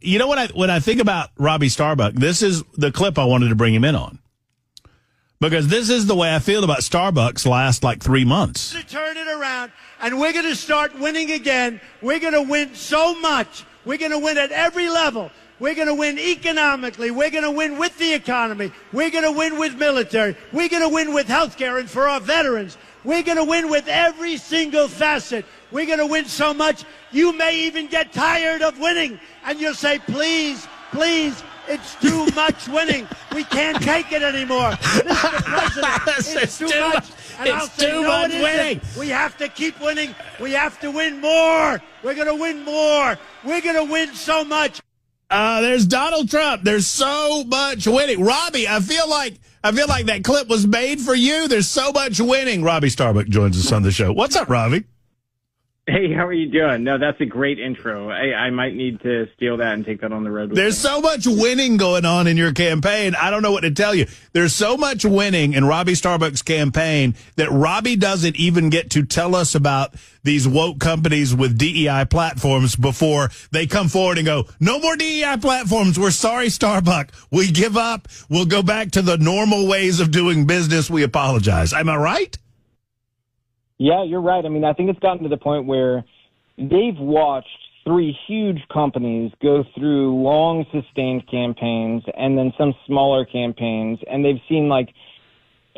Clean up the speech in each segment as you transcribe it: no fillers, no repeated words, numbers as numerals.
You know what? When I think about Robby Starbuck, this is the clip I wanted to bring him in on. Because this is the way I feel about Starbucks last like 3 months. To turn it around, and we're going to start winning again. We're going to win so much. We're going to win at every level. We're going to win economically. We're going to win with the economy. We're going to win with military. We're going to win with health care and for our veterans. We're going to win with every single facet. We're going to win so much, you may even get tired of winning. And you'll say, please, please, it's too much winning. We can't take it anymore. Mr. President, it's too much. And I'll say, too no, much it winning. isn't. We have to keep winning. We have to win more. We're going to win more. We're going to win so much. There's Donald Trump. There's so much winning. Robby, I feel like that clip was made for you. There's so much winning. Robby Starbuck joins us on the show. What's up, Robby? Hey, how are you doing? No, that's a great intro. I might need to steal that and take that on the road with me. There's so much winning going on in your campaign. I don't know what to tell you. There's so much winning in Robby Starbuck's campaign that Robby doesn't even get to tell us about these woke companies with DEI platforms before they come forward and go, no more DEI platforms. We're sorry, Starbuck. We give up. We'll go back to the normal ways of doing business. We apologize. Am I right? Yeah, you're right. I mean, I think it's gotten to the point where they've watched 3 huge companies go through long, sustained campaigns and then some smaller campaigns, and they've seen, like,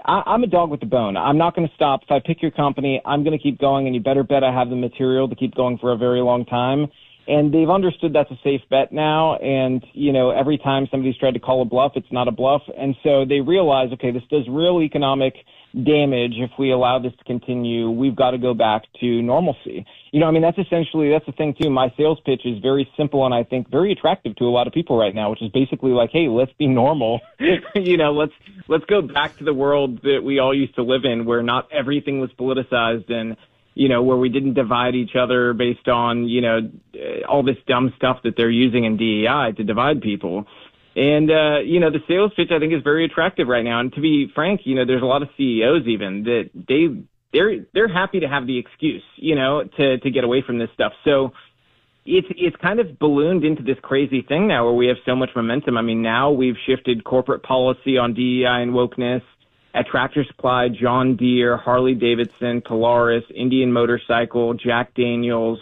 I'm a dog with a bone. I'm not going to stop. If I pick your company, I'm going to keep going, and you better bet I have the material to keep going for a very long time. And they've understood that's a safe bet now, and, you know, every time somebody's tried to call a bluff, it's not a bluff. And so they realize, okay, this does real economic damage. If we allow this to continue, we've got to go back to normalcy. You know, I mean, that's the thing too. My sales pitch is very simple and I think very attractive to a lot of people right now, which is basically like, hey, let's be normal. You know, let's go back to the world that we all used to live in, where not everything was politicized and, you know, where we didn't divide each other based on, you know, all this dumb stuff that they're using in DEI to divide people. And, you know, the sales pitch, I think, is very attractive right now. And to be frank, you know, there's a lot of CEOs even that they're happy to have the excuse, you know, to get away from this stuff. So it's kind of ballooned into this crazy thing now where we have so much momentum. I mean, now we've shifted corporate policy on DEI and wokeness at Tractor Supply, John Deere, Harley Davidson, Polaris, Indian Motorcycle, Jack Daniel's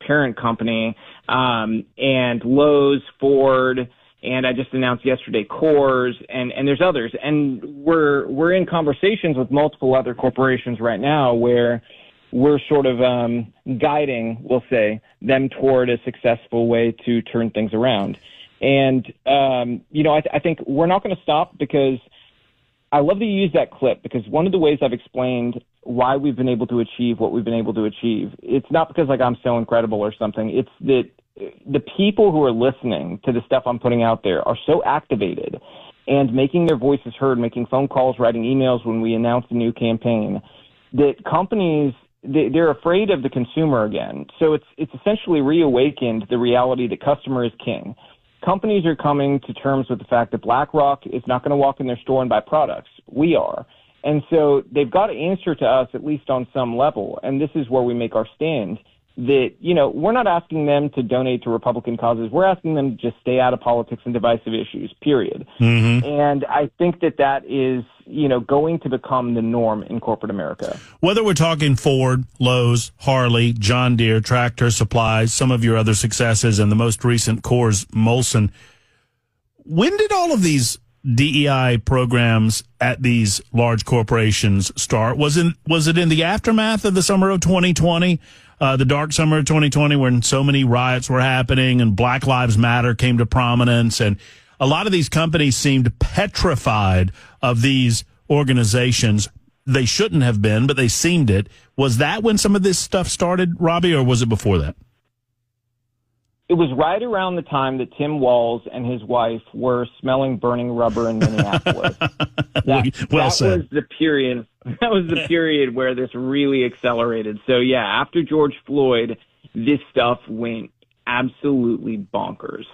parent company, and Lowe's, Ford, and I just announced yesterday Coors, and there's others. And we're in conversations with multiple other corporations right now where we're sort of guiding, we'll say, them toward a successful way to turn things around. And, you know, I think we're not going to stop, because I love that you use that clip, because one of the ways I've explained why we've been able to achieve what we've been able to achieve, it's not because, like, I'm so incredible or something. It's that the people who are listening to the stuff I'm putting out there are so activated and making their voices heard, making phone calls, writing emails when we announce a new campaign, that companies, they're afraid of the consumer again. So it's essentially reawakened the reality that customer is king. Companies are coming to terms with the fact that BlackRock is not going to walk in their store and buy products. We are. And so they've got to answer to us, at least on some level. And this is where we make our stand, that, you know, we're not asking them to donate to Republican causes. We're asking them to just stay out of politics and divisive issues, period. Mm-hmm. And I think that is, you know, going to become the norm in corporate America. Whether we're talking Ford, Lowe's, Harley, John Deere, Tractor Supply, some of your other successes, and the most recent Coors, Molson, when did all of these DEI programs at these large corporations start? Was it in the aftermath of the summer of 2020? The dark summer of 2020, when so many riots were happening and Black Lives Matter came to prominence, and a lot of these companies seemed petrified of these organizations. They shouldn't have been, but they seemed it. Was that when some of this stuff started, Robby, or was it before that? It was right around the time that Tim Walz and his wife were smelling burning rubber in Minneapolis. That was the period. That was the period where this really accelerated. So yeah, after George Floyd, this stuff went absolutely bonkers.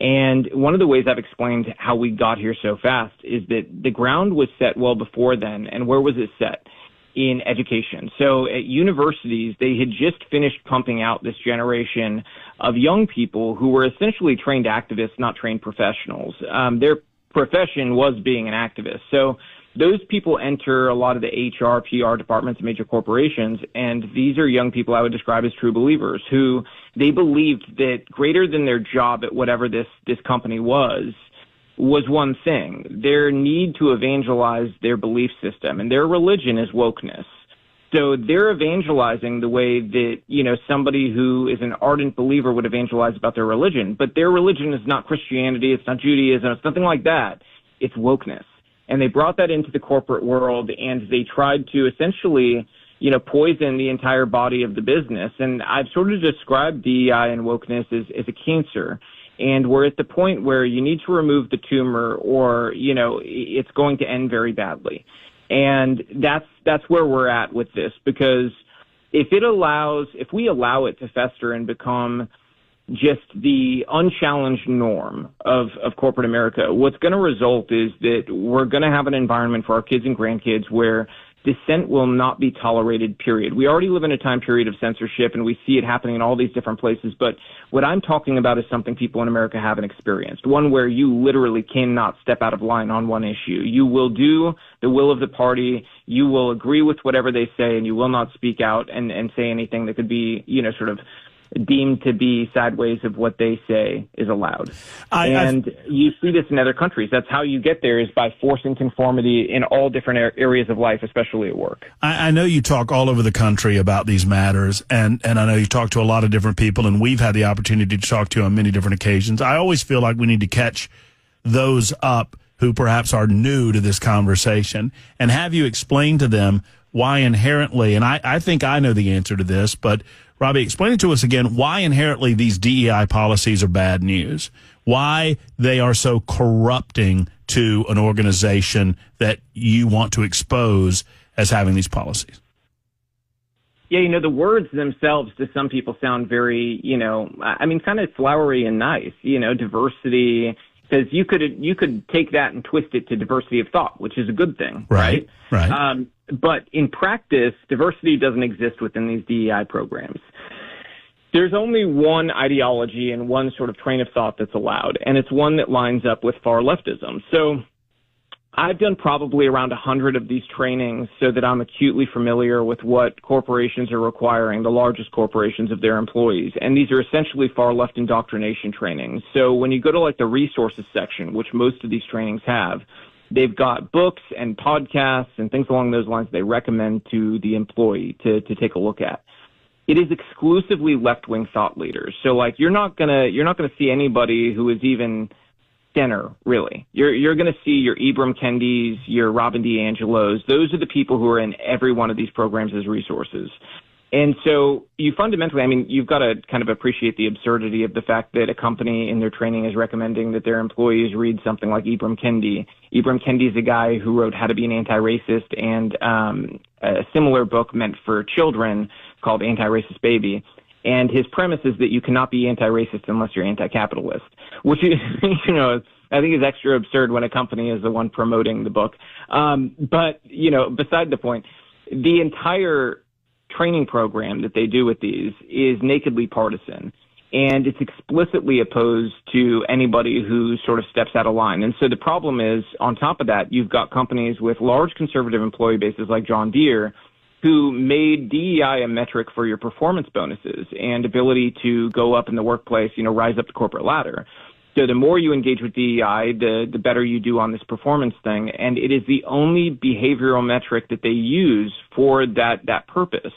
And one of the ways I've explained how we got here so fast is that the ground was set well before then. And where was it set? in education. So at universities, they had just finished pumping out this generation of young people who were essentially trained activists, not trained professionals. Their profession was being an activist. So those people enter a lot of the HR, PR departments of major corporations, and these are young people I would describe as true believers who they believed that greater than their job at whatever this company was one thing: their need to evangelize their belief system, and their religion is wokeness. So they're evangelizing the way that, somebody who is an ardent believer would evangelize about their religion, but their religion is not Christianity, it's not Judaism, it's nothing like that. It's wokeness. And they brought that into the corporate world, and they tried to essentially, poison the entire body of the business. And I've sort of described DEI and wokeness as a cancer. And we're at the point where you need to remove the tumor or, it's going to end very badly. And that's where we're at with this, because if we allow it to fester and become just the unchallenged norm of corporate America, what's going to result is that we're going to have an environment for our kids and grandkids where dissent will not be tolerated, period. We already live in a time period of censorship, and we see it happening in all these different places. But what I'm talking about is something people in America haven't experienced, one where you literally cannot step out of line on one issue. You will do the will of the party. You will agree with whatever they say, and you will not speak out and say anything that could be, sort of deemed to be sideways of what they say is allowed. You see this in other countries. That's how you get there, is by forcing conformity in all different areas of life, especially at work. I know you talk all over the country about these matters, and I know you talk to a lot of different people, and we've had the opportunity to talk to you on many different occasions. I always feel like we need to catch those up who perhaps are new to this conversation and have you explain to them why inherently, and I think I know the answer to this, but Robby, explain it to us again, why inherently these DEI policies are bad news, why they are so corrupting to an organization that you want to expose as having these policies. Yeah, the words themselves to some people sound very, kind of flowery and nice, diversity, because you could take that and twist it to diversity of thought, which is a good thing, right? Right. But in practice, diversity doesn't exist within these DEI programs. There's only one ideology and one sort of train of thought that's allowed, and it's one that lines up with far leftism. So I've done probably around 100 of these trainings so that I'm acutely familiar with what corporations are requiring, the largest corporations, of their employees. And these are essentially far left indoctrination trainings. So when you go to the resources section, which most of these trainings have, they've got books and podcasts and things along those lines they recommend to the employee to take a look at. It is exclusively left-wing thought leaders. So you're not gonna see anybody who is even center, really. You're going to see your Ibram Kendis, your Robin DiAngelos. Those are the people who are in every one of these programs as resources. And so you fundamentally, you've got to kind of appreciate the absurdity of the fact that a company in their training is recommending that their employees read something like Ibram Kendi. Ibram Kendi is a guy who wrote How to Be an Anti-Racist and a similar book meant for children called Anti-Racist Baby. And his premise is that you cannot be anti-racist unless you're anti-capitalist, which is, I think is extra absurd when a company is the one promoting the book. But beside the point, the entire training program that they do with these is nakedly partisan, and it's explicitly opposed to anybody who sort of steps out of line. And so the problem is, on top of that, you've got companies with large conservative employee bases like John Deere who made DEI a metric for your performance bonuses and ability to go up in the workplace, rise up the corporate ladder. So the more you engage with DEI, the better you do on this performance thing. And it is the only behavioral metric that they use for that purpose.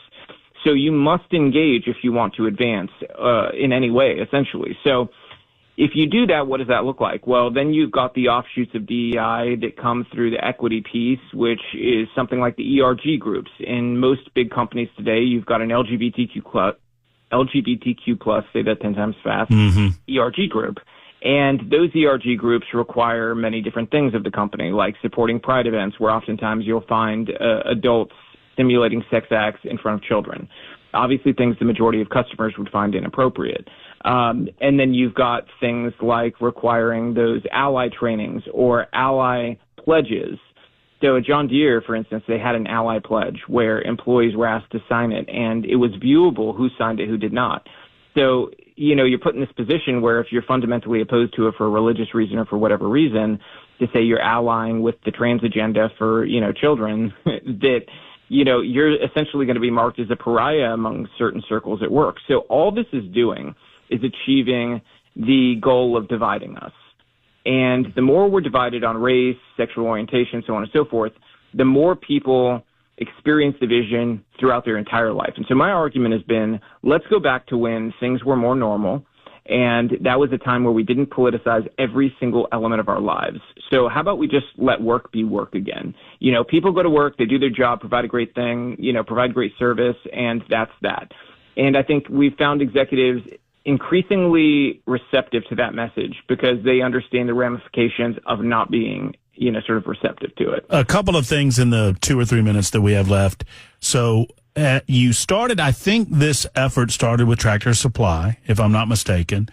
So you must engage if you want to advance in any way, essentially. So if you do that, what does that look like? Well, then you've got the offshoots of DEI that come through the equity piece, which is something like the ERG groups. In most big companies today, you've got an LGBTQ plus, say that 10 times fast, ERG group. And those ERG groups require many different things of the company, like supporting pride events, where oftentimes you'll find adults simulating sex acts in front of children. Obviously, things the majority of customers would find inappropriate. And then you've got things like requiring those ally trainings or ally pledges So at John Deere, for instance, they had an ally pledge where employees were asked to sign it, and it was viewable who signed it, who did not. So, you're put in this position where if you're fundamentally opposed to it for a religious reason or for whatever reason, to say you're allying with the trans agenda for, children, that, you're essentially going to be marked as a pariah among certain circles at work. So all this is doing is achieving the goal of dividing us. And the more we're divided on race, sexual orientation, so on and so forth, the more people experience division throughout their entire life. And so my argument has been, let's go back to when things were more normal. And that was a time where we didn't politicize every single element of our lives. So how about we just let work be work again? People go to work, they do their job, provide a great thing, provide great service, and that's that. And I think we've found executives increasingly receptive to that message because they understand the ramifications of not being, sort of receptive to it. A couple of things in the 2 or 3 minutes that we have left. So you started, I think this effort started with Tractor Supply, if I'm not mistaken.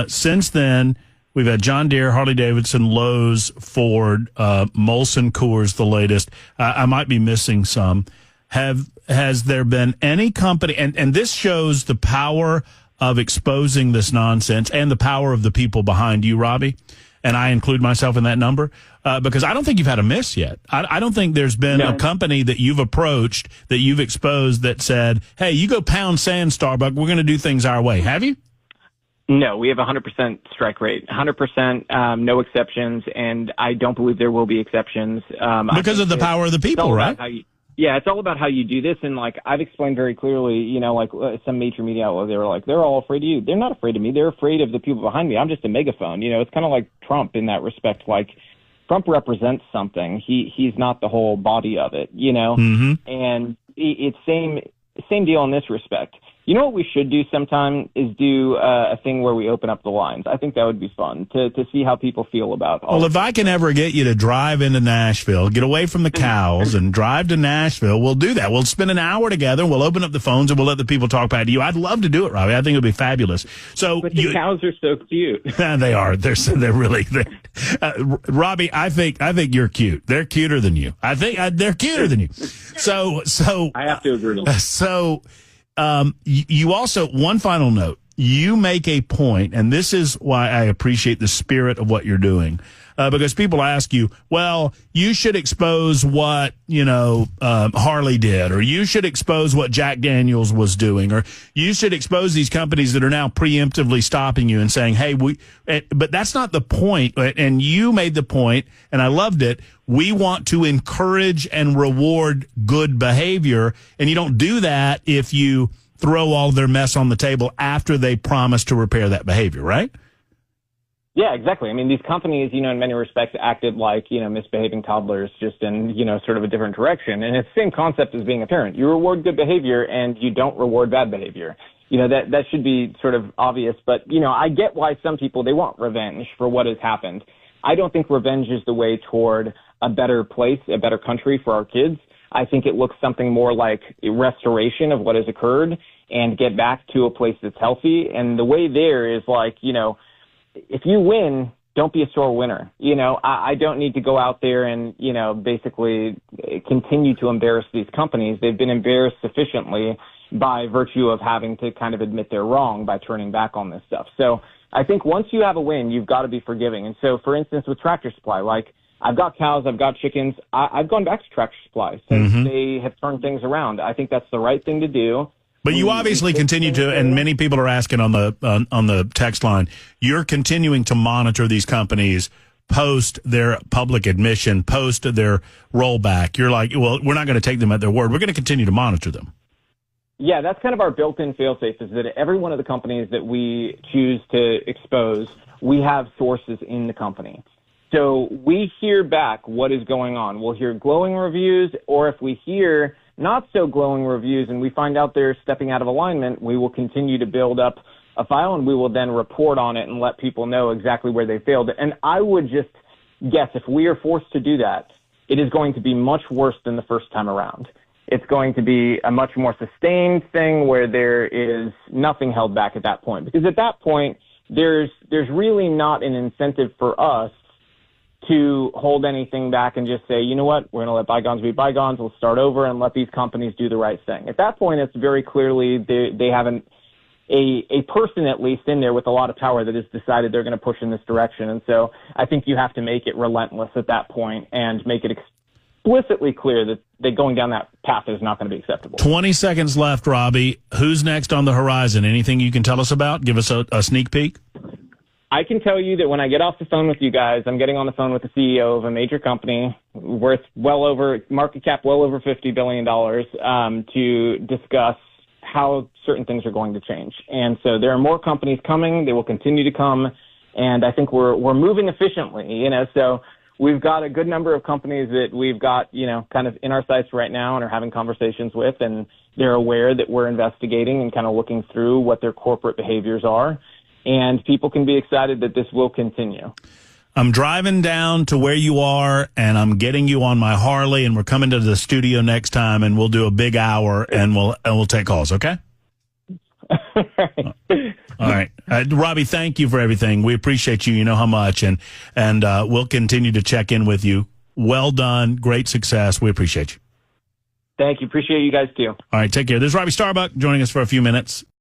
Since then, we've had John Deere, Harley-Davidson, Lowe's, Ford, Molson Coors, the latest. I might be missing some. Has there been any company, and this shows the power of exposing this nonsense and the power of the people behind you, Robby, and I include myself in that number, because I don't think you've had a miss yet. I don't think there's been a company that you've approached, that you've exposed, that said, hey, you go pound sand, Starbuck, we're going to do things our way. Have you? No, we have 100% strike rate, 100%, no exceptions, and I don't believe there will be exceptions. Because of the power of the people, right? Yeah, it's all about how you do this. And I've explained very clearly, some major media outlets, they were like, they're all afraid of you. They're not afraid of me. They're afraid of the people behind me. I'm just a megaphone. It's kind of like Trump in that respect. Trump represents something. He's not the whole body of it, Mm-hmm. And it's same deal in this respect. You know what we should do sometime is do a thing where we open up the lines. I think that would be fun to see how people feel about all. Well, if I can ever get you to drive into Nashville, get away from the cows and drive to Nashville, we'll do that. We'll spend an hour together and we'll open up the phones and we'll let the people talk back to you. I'd love to do it, Robby. I think it would be fabulous. But the cows are so cute. They are. They're really. Robby, I think you're cute. They're cuter than you. I think they're cuter than you. So I have to agree. So. You also, one final note, you make a point, and this is why I appreciate the spirit of what you're doing, because people ask you, well, you should expose what, Harley did, or you should expose what Jack Daniels was doing, or you should expose these companies that are now preemptively stopping you and saying, hey, but that's not the point. And you made the point, and I loved it. We want to encourage and reward good behavior, and you don't do that if you throw all their mess on the table after they promise to repair that behavior, right? Yeah, exactly. I mean, these companies, in many respects acted like, misbehaving toddlers, just in, sort of a different direction. And it's the same concept as being a parent. You reward good behavior and you don't reward bad behavior. That should be sort of obvious. But, I get why some people, they want revenge for what has happened. I don't think revenge is the way toward a better place, a better country for our kids. I think it looks something more like a restoration of what has occurred and get back to a place that's healthy. And the way there is if you win, don't be a sore winner. I don't need to go out there and, basically continue to embarrass these companies. They've been embarrassed sufficiently by virtue of having to kind of admit they're wrong by turning back on this stuff. So I think once you have a win, you've got to be forgiving. And so, for instance, with Tractor Supply, I've got cows, I've got chickens. I've gone back to Tractor Supply since they have turned things around. I think that's the right thing to do. But you obviously continue to, and many people are asking on the text line, you're continuing to monitor these companies post their public admission, post their rollback. You're like, well, we're not going to take them at their word. We're going to continue to monitor them. Yeah, that's kind of our built-in fail-safe, is that every one of the companies that we choose to expose, we have sources in the company. So we hear back what is going on. We'll hear glowing reviews, or if we hear not so glowing reviews and we find out they're stepping out of alignment, we will continue to build up a file and we will then report on it and let people know exactly where they failed. And I would just guess if we are forced to do that, it is going to be much worse than the first time around. It's going to be a much more sustained thing where there is nothing held back at that point. Because at that point, there's really not an incentive for us to hold anything back and just say, you know what, we're going to let bygones be bygones. We'll start over and let these companies do the right thing. At that point, it's very clearly they haven't a person at least in there with a lot of power that has decided they're going to push in this direction. And so I think you have to make it relentless at that point and make it explicitly clear that going down that path is not going to be acceptable. 20 seconds left, Robby. Who's next on the horizon? Anything you can tell us about? Give us a sneak peek. I can tell you that when I get off the phone with you guys, I'm getting on the phone with the CEO of a major company worth market cap well over $50 billion to discuss how certain things are going to change. And so there are more companies coming. They will continue to come. And I think we're moving efficiently, so we've got a good number of companies that we've got, kind of in our sights right now and are having conversations with, and they're aware that we're investigating and kind of looking through what their corporate behaviors are. And people can be excited that this will continue. I'm driving down to where you are, and I'm getting you on my Harley, and we're coming to the studio next time, and we'll do a big hour, and we'll take calls, okay? All right. Robby, thank you for everything. We appreciate you. You know how much, and we'll continue to check in with you. Well done. Great success. We appreciate you. Thank you. Appreciate you guys, too. All right. Take care. There's Robby Starbuck joining us for a few minutes.